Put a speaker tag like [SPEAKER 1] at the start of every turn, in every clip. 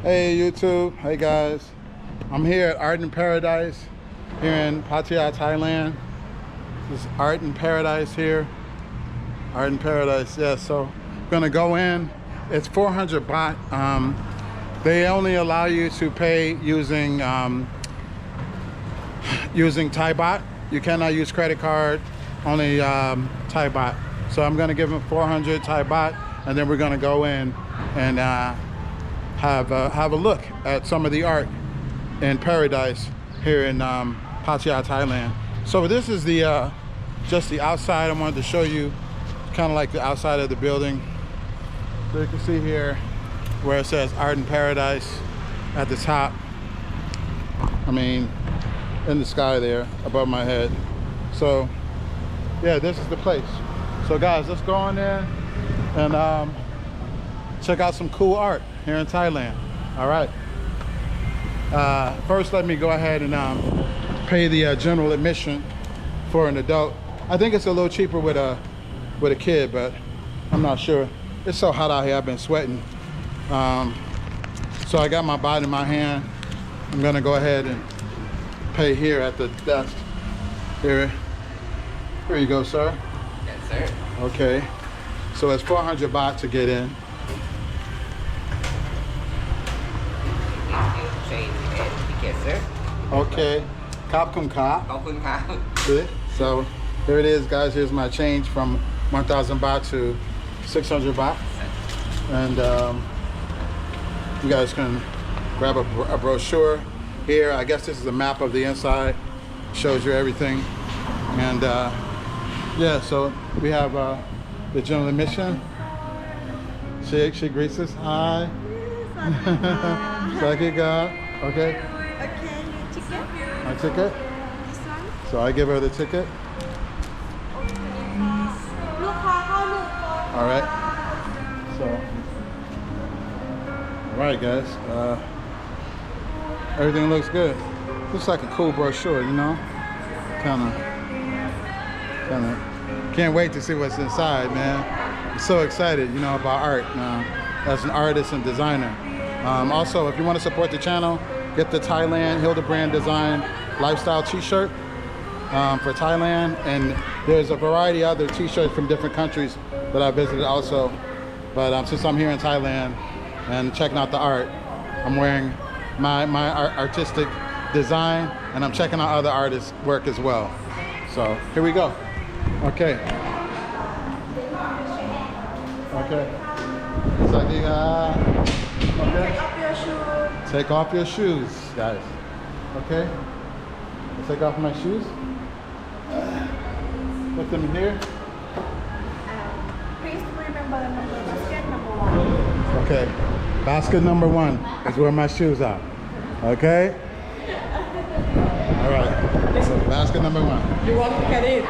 [SPEAKER 1] Hey YouTube, hey guys. I'm here at Art in Paradise here in Pattaya, Thailand. This is Art in Paradise here. Art in Paradise, yeah, so I'm gonna go in. It's 400 baht. They only allow you to pay using using Thai baht. You cannot use credit card, only Thai baht. So I'm gonna give them 400 Thai baht, and then we're gonna go in and have a look at some of the art in Paradise here in Pattaya, Thailand. So this is the just the outside. I wanted to show you kind of like the outside of the building. So you can see here where it says Art in Paradise at the top. I mean, in the sky there above my head. So yeah, this is the place. So guys, let's go on there and check out some cool art here in Thailand. All right. First, let me go ahead and pay the general admission for an adult. I think it's a little cheaper with a kid, but I'm not sure. It's so hot out here. I've been sweating. So I got my baht in my hand. I'm gonna go ahead and pay here at the desk. Here you go, sir.
[SPEAKER 2] Yes, sir.
[SPEAKER 1] Okay. So it's 400 baht to get in.
[SPEAKER 2] Change and ticket, sir.
[SPEAKER 1] Okay. Kap kum ka.
[SPEAKER 2] ขอบคุณครับ
[SPEAKER 1] See? So here it is, guys. Here's my change from 1,000 baht to 600 baht. And you guys can grab a brochure here. I guess this is a map of the inside. Shows you everything. And yeah, so we have the general admission. She greets us. Hi. Okay.
[SPEAKER 3] Okay, your ticket.
[SPEAKER 1] My ticket.
[SPEAKER 3] This one.
[SPEAKER 1] So I give her the ticket. All right. So, all right, guys. Everything looks good. Looks like a cool brochure, you know. Kind of. Can't wait to see what's inside, man. I'm so excited, you know, about art now as an artist and designer. Also, if you want to support the channel, get the Thailand Hilderbrand design lifestyle t-shirt for Thailand. And there's a variety of other t-shirts from different countries that I visited also. But since I'm here in Thailand and checking out the art, I'm wearing my artistic design, and I'm checking out other artists' work as well. So here we go. Okay. Okay. Okay.
[SPEAKER 3] Take off your shoes.
[SPEAKER 1] Take off your shoes, guys. Okay? I'll take off my shoes. Put them here.
[SPEAKER 3] Please remember basket number 1.
[SPEAKER 1] Okay. Basket number 1 is where my shoes are. Okay? All right. So basket number 1.
[SPEAKER 4] You want to carry it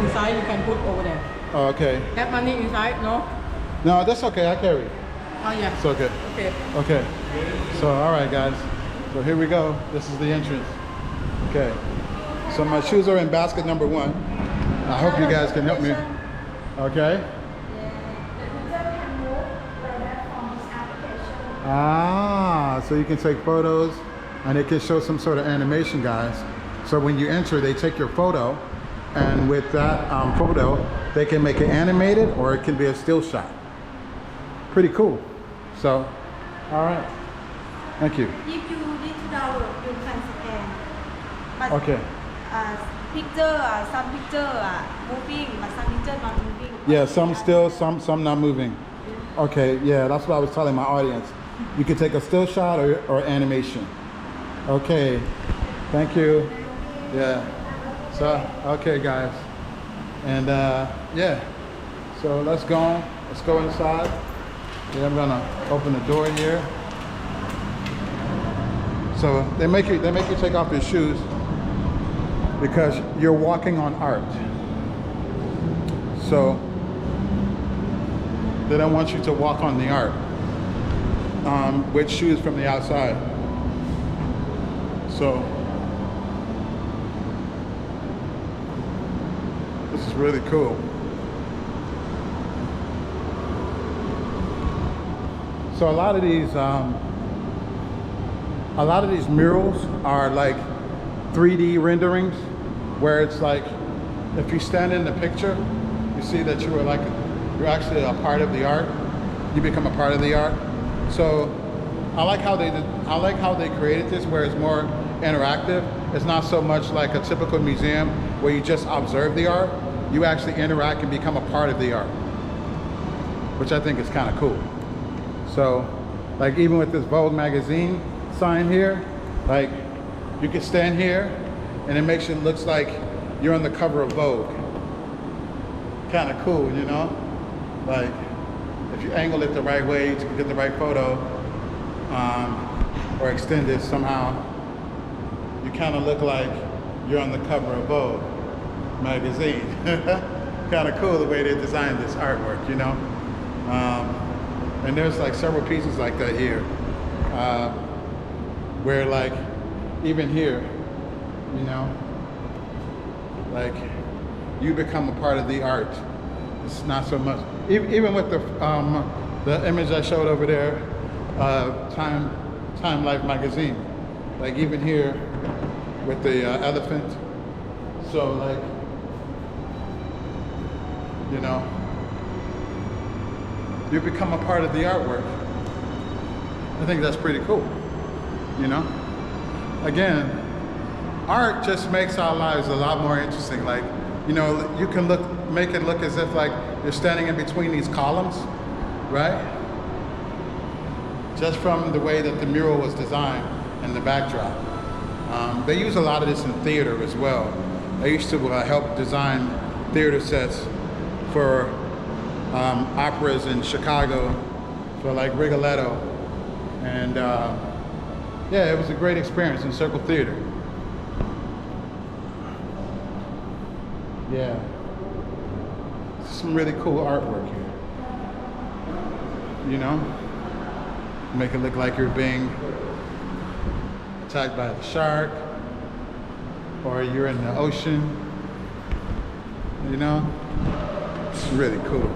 [SPEAKER 4] inside, you can put over there.
[SPEAKER 1] Oh, okay.
[SPEAKER 4] Have money inside, no?
[SPEAKER 1] No, that's okay. I carry it.
[SPEAKER 4] Oh yeah.
[SPEAKER 1] It's okay.
[SPEAKER 4] Okay.
[SPEAKER 1] Okay. So, all right, guys. So here we go. This is the entrance. Okay. So my shoes are in basket number 1. I hope you guys can help me. Okay. Ah, so you can take photos and it can show some sort of animation, guys. So when you enter, they take your photo, and with that photo, they can make it animated or it can be a still shot. Pretty cool. So, all right. Thank you.
[SPEAKER 3] If you need to download, you can scan. But
[SPEAKER 1] Okay.
[SPEAKER 3] some picture moving, but some picture not moving.
[SPEAKER 1] Yeah, some still, some not moving. Okay, yeah, that's what I was telling my audience. You can take a still shot or animation. Okay, thank you. Yeah, so, okay guys. And yeah, so let's go inside. Yeah, I'm gonna open the door here. So they make you take off your shoes because you're walking on art. So they don't want you to walk on the art with shoes from the outside. So this is really cool. So a lot of these a lot of these murals are like 3D renderings, where it's like, if you stand in the picture, you see that you're actually a part of the art. You become a part of the art. So I like how they created this, where it's more interactive. It's not so much like a typical museum where you just observe the art. You actually interact and become a part of the art, which I think is kind of cool. So, like even with this Vogue magazine sign here, like you can stand here and it makes it looks like you're on the cover of Vogue. Kind of cool, you know? Like if you angle it the right way to get the right photo, or extend it somehow, you kind of look like you're on the cover of Vogue magazine. Kind of cool the way they designed this artwork, you know? And there's like several pieces like that here, where like even here, you know, like you become a part of the art. It's not so much, even with the image I showed over there, Time Life magazine, like even here with the elephant. So like, you know, you become a part of the artwork. I think that's pretty cool, you know? Again, art just makes our lives a lot more interesting. Like, you know, you can make it look as if like you're standing in between these columns, right? Just from the way that the mural was designed and the backdrop. They use a lot of this in theater as well. I used to help design theater sets for operas in Chicago, for like Rigoletto. And yeah, it was a great experience in Circle Theater. Yeah, some really cool artwork here. You know, make it look like you're being attacked by a shark, or you're in the ocean. You know, it's really cool.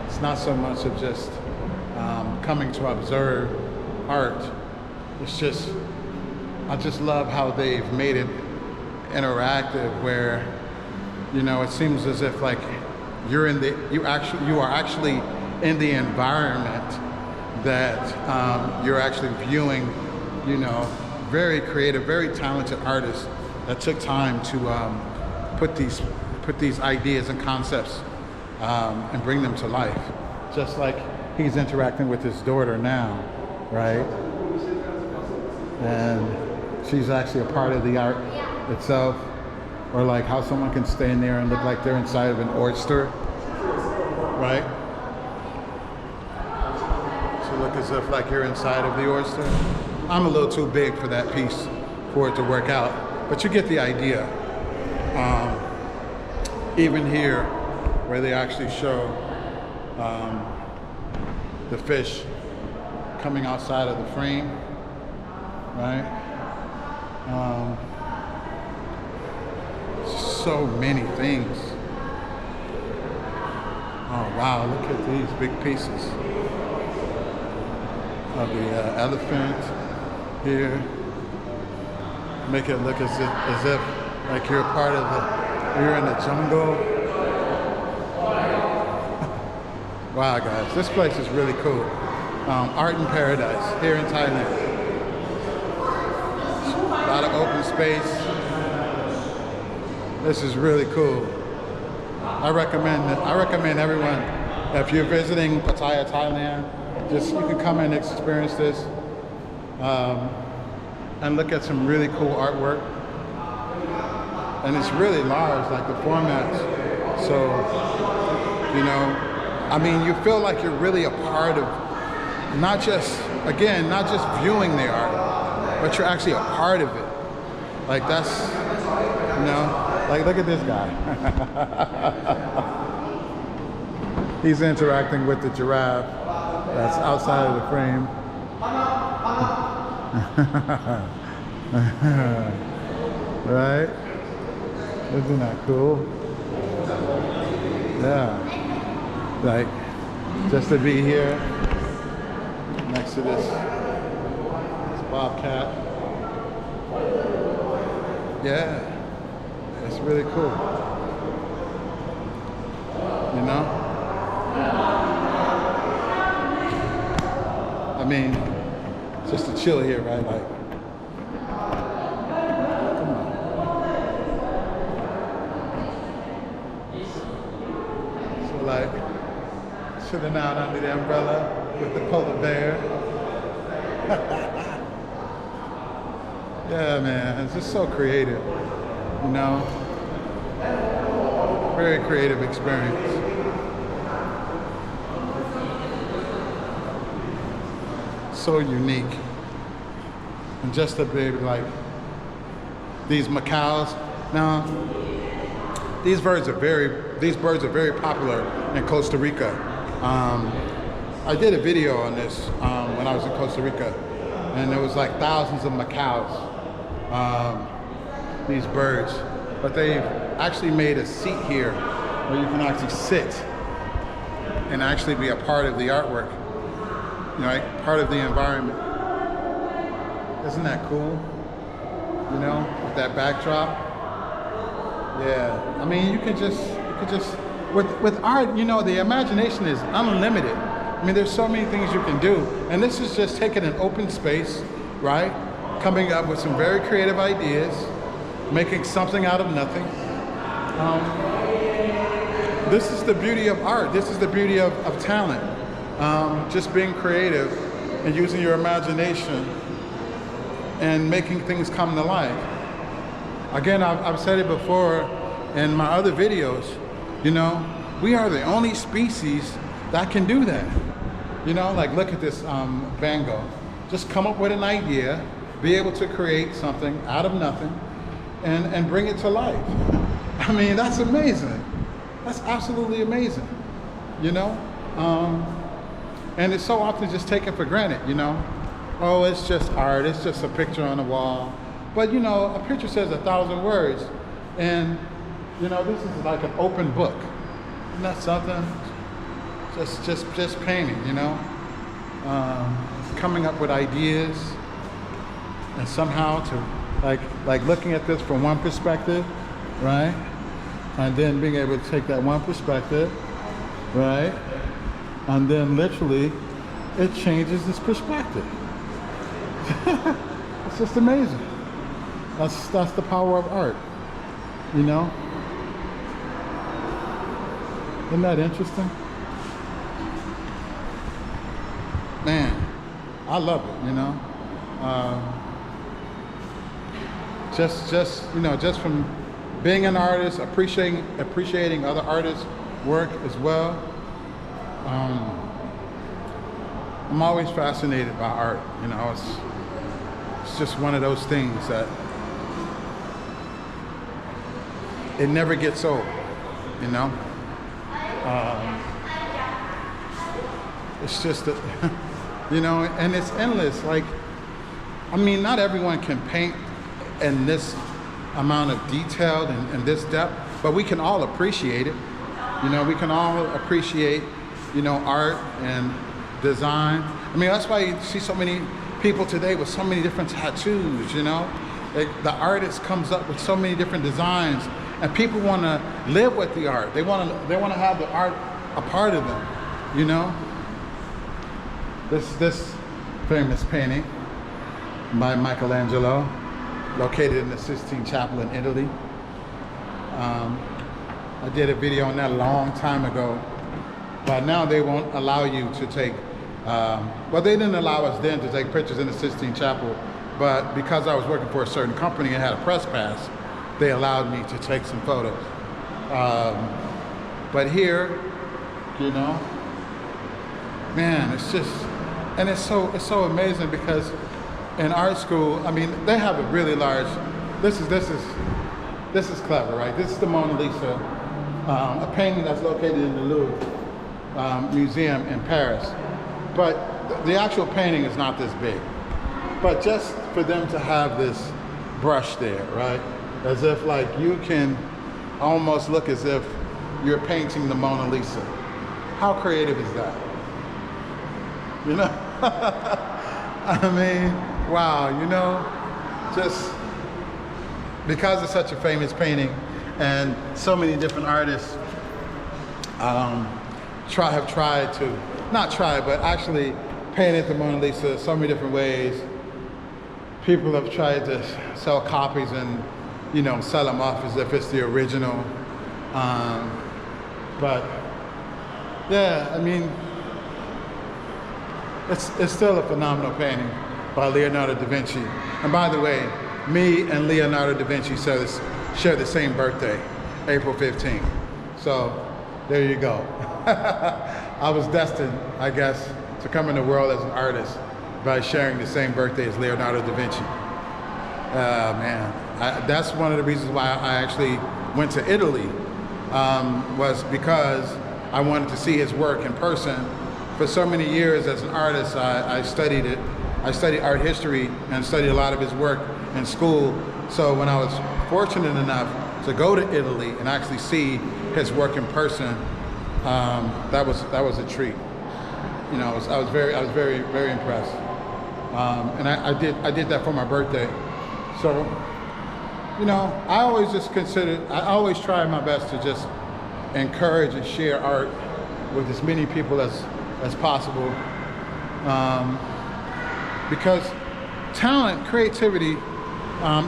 [SPEAKER 1] It's not so much of just coming to observe art. It's just, I just love how they've made it interactive, where, you know, it seems as if like you are actually in the environment that you're actually viewing. You know, very creative, very talented artists that took time to put these ideas and concepts and bring them to life. Just like he's interacting with his daughter now, right? And she's actually a part of the art itself. Or like how someone can stand there and look like they're inside of an oyster, right? So look as if like you're inside of the oyster. I'm a little too big for that piece for it to work out, but you get the idea. Even here, where they actually show the fish coming outside of the frame, right? So many things. Oh wow, look at these big pieces of the elephant here. Make it look as if like you're a part of you're in the jungle. Wow guys, this place is really cool. Art in paradise here in Thailand. A lot of open space. This is really cool. I recommend everyone, if you're visiting Pattaya, Thailand, you can come and experience this and look at some really cool artwork. And it's really large, like the formats. So, you know, I mean, you feel like you're really a part of, not just viewing the art, but you're actually a part of it. Like that's, you know, like look at this guy. He's interacting with the giraffe that's outside of the frame. Right? Isn't that cool? Yeah. Like, just to be here next to this bobcat. Yeah, it's really cool. You know? I mean, just to chill here, right? Like, come on. So like, chilling out under the umbrella with the polar bear. Yeah, man, it's just so creative, you know? Very creative experience. So unique. And just to be able to, like, these macaws. Now, these birds are very popular in Costa Rica. I did a video on this when I was in Costa Rica, and there was like thousands of macaws, these birds. But they've actually made a seat here where you can actually sit and actually be a part of the artwork, you know, like part of the environment. Isn't that cool? You know, with that backdrop. Yeah, I mean, you could just with art, you know, the imagination is unlimited. I mean, there's so many things you can do, and this is just taking an open space, right? Coming up with some very creative ideas, making something out of nothing. This is the beauty of art. This is the beauty of talent. Just being creative and using your imagination and making things come to life. Again, I've said it before in my other videos, you know, we are the only species that can do that. You know, like look at this Van Gogh. Just come up with an idea, be able to create something out of nothing and bring it to life. I mean, that's amazing. That's absolutely amazing, you know? And it's so often just taken for granted, you know? Oh, it's just art, it's just a picture on the wall. But you know, a picture says 1,000 words, and you know, this is like an open book. Isn't that something? Just painting, you know? Coming up with ideas, and somehow to like looking at this from one perspective, right? And then being able to take that one perspective, right? And then literally, it changes this perspective. It's just amazing. That's the power of art, you know? Isn't that interesting? Man, I love it, you know? Just you know, just from being an artist, appreciating other artists' work as well. I'm always fascinated by art, you know? It's just one of those things that it never gets old, you know? It's just, you know, and it's endless. Like, I mean, not everyone can paint in this amount of detail and this depth, but we can all appreciate it. You know, we can all appreciate, you know, art and design. I mean, that's why you see so many people today with so many different tattoos, you know? The artist comes up with so many different designs, and people want to live with the art. They want to have the art a part of them, you know? This famous painting by Michelangelo, located in the Sistine Chapel in Italy. I did a video on that a long time ago, but now they won't allow you to take, well, they didn't allow us then to take pictures in the Sistine Chapel, but because I was working for a certain company and had a press pass, they allowed me to take some photos. But here, you know, man, it's just, and it's so amazing because in art school, I mean, they have a really large, this is clever, right? This is the Mona Lisa, a painting that's located in the Louvre Museum in Paris. But the actual painting is not this big. But just for them to have this brush there, right? As if like you can almost look as if you're painting the Mona Lisa. How creative is that? You know? I mean, wow, you know, just because it's such a famous painting and so many different artists have tried to, not try, but actually painted the Mona Lisa so many different ways. People have tried to sell copies and, you know, sell them off as if it's the original. But yeah, I mean, it's still a phenomenal painting by Leonardo da Vinci. And by the way, me and Leonardo da Vinci share the same birthday, April 15th. So there you go. I was destined, I guess, to come in the world as an artist by sharing the same birthday as Leonardo da Vinci. Man, that's one of the reasons why I actually went to Italy, was because I wanted to see his work in person. For so many years as an artist, I studied it. I studied art history and studied a lot of his work in school. So when I was fortunate enough to go to Italy and actually see his work in person, that was a treat. You know, I was very impressed. And I did that for my birthday. So, you know, I always try my best to just encourage and share art with as many people as possible. Because talent, creativity,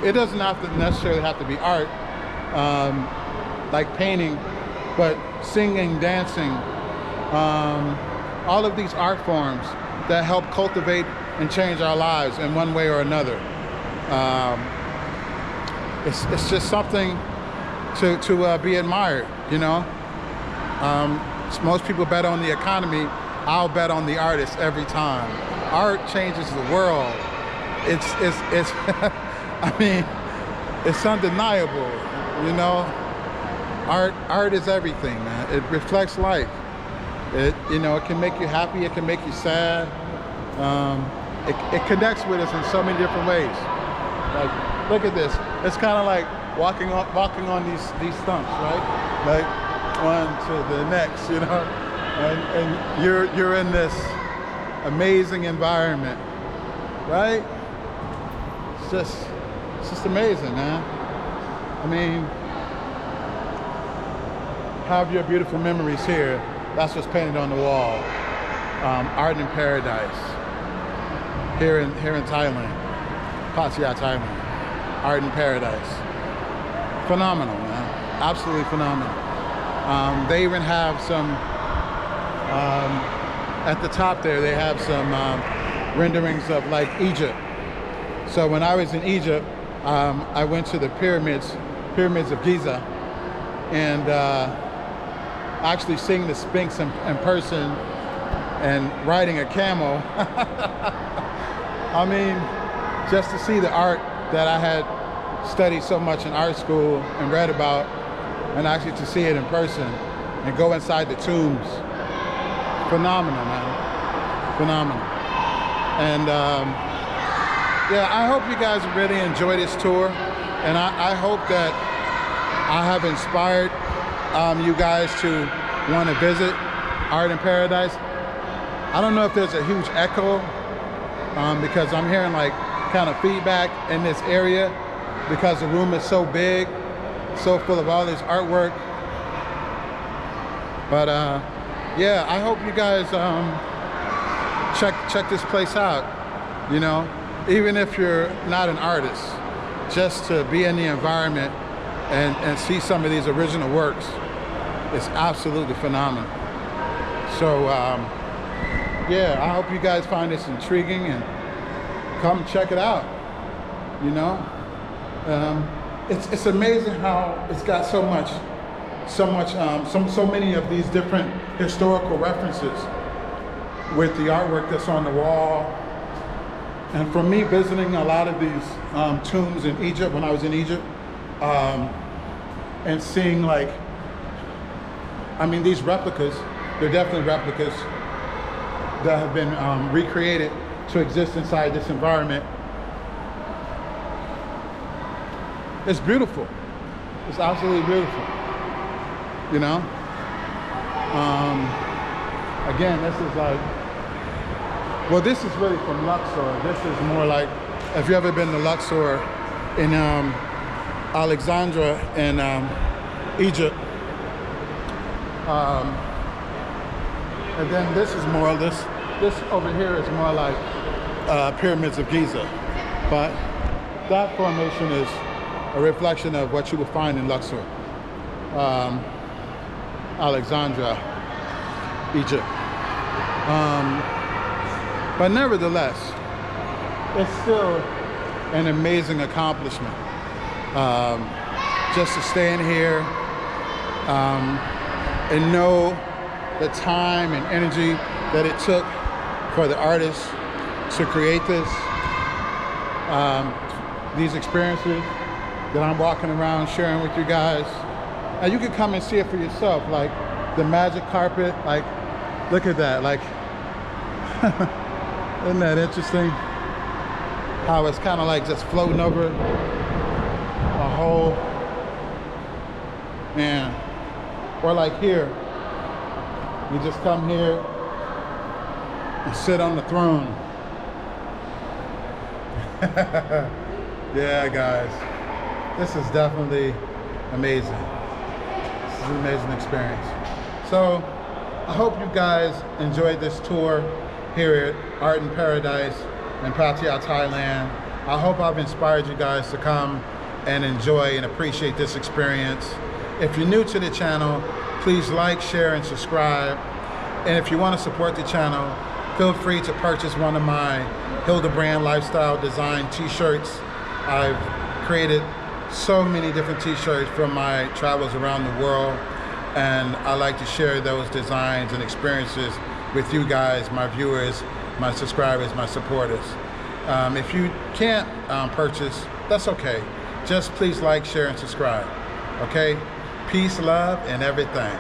[SPEAKER 1] it doesn't necessarily have to be art, like painting, but singing, dancing, all of these art forms that help cultivate and change our lives in one way or another. It's just something to be admired, you know? Most people bet on the economy. I'll bet on the artist every time. Art changes the world. It's I mean, it's undeniable, you know? Art is everything, man. It reflects life. You know, it can make you happy, it can make you sad. It connects with us in so many different ways. Like, look at this. It's kind of like walking on these stumps, right? Like one to the next, you know. And you're in this amazing environment, right? It's just amazing, man. I mean, have your beautiful memories here. That's what's painted on the wall. Art in Paradise. Here in Thailand, Pattaya, Thailand. Art in Paradise. Phenomenal, man. Absolutely phenomenal. They even have some, at the top there, they have some renderings of like Egypt. So when I was in Egypt, I went to the pyramids of Giza, and actually seeing the Sphinx in person and riding a camel. I mean, just to see the art that I had studied so much in art school and read about, and actually to see it in person and go inside the tombs. Phenomenal, man. Phenomenal. And yeah, I hope you guys really enjoy this tour, and I hope that I have inspired you guys to want to visit Art in Paradise. I don't know if there's a huge echo, because I'm hearing like kind of feedback in this area because the room is so big, so full of all this artwork. But yeah, I hope you guys check this place out, you know, even if you're not an artist, just to be in the environment and see some of these original works. It's absolutely phenomenal. So yeah, I hope you guys find this intriguing and come check it out. You know, it's amazing how it's got so many of these different historical references with the artwork that's on the wall. And for me, visiting a lot of these tombs in Egypt, when I was in Egypt, and seeing like, I mean, these replicas, they're definitely replicas that have been recreated to exist inside this environment. It's beautiful. It's absolutely beautiful. You know? Again, this is like, well, this is really from Luxor. This is more like if you ever been to Luxor in Alexandria in Egypt. And then this is more, this over here is more like pyramids of Giza. But that formation is a reflection of what you will find in Luxor, Alexandria, Egypt. But nevertheless, it's still an amazing accomplishment. Just to stand here and know the time and energy that it took for the artists to create this, these experiences that I'm walking around sharing with you guys. And you can come and see it for yourself, like the magic carpet, like, look at that, like, isn't that interesting? How it's kind of like just floating over a whole, man. Or like here, you just come here and sit on the throne. Yeah, guys, this is definitely amazing. This is an amazing experience. So I hope you guys enjoyed this tour here at Art in Paradise in Pattaya, Thailand. I hope I've inspired you guys to come and enjoy and appreciate this experience. If you're new to the channel, please like, share, and subscribe. And if you want to support the channel, feel free to purchase one of my Hilderbrand lifestyle design t-shirts. I've created so many different t-shirts from my travels around the world, and I like to share those designs and experiences with you guys, my viewers, my subscribers, my supporters. If you can't purchase, that's okay. Just please like, share, and subscribe. Okay? Peace, love, and everything.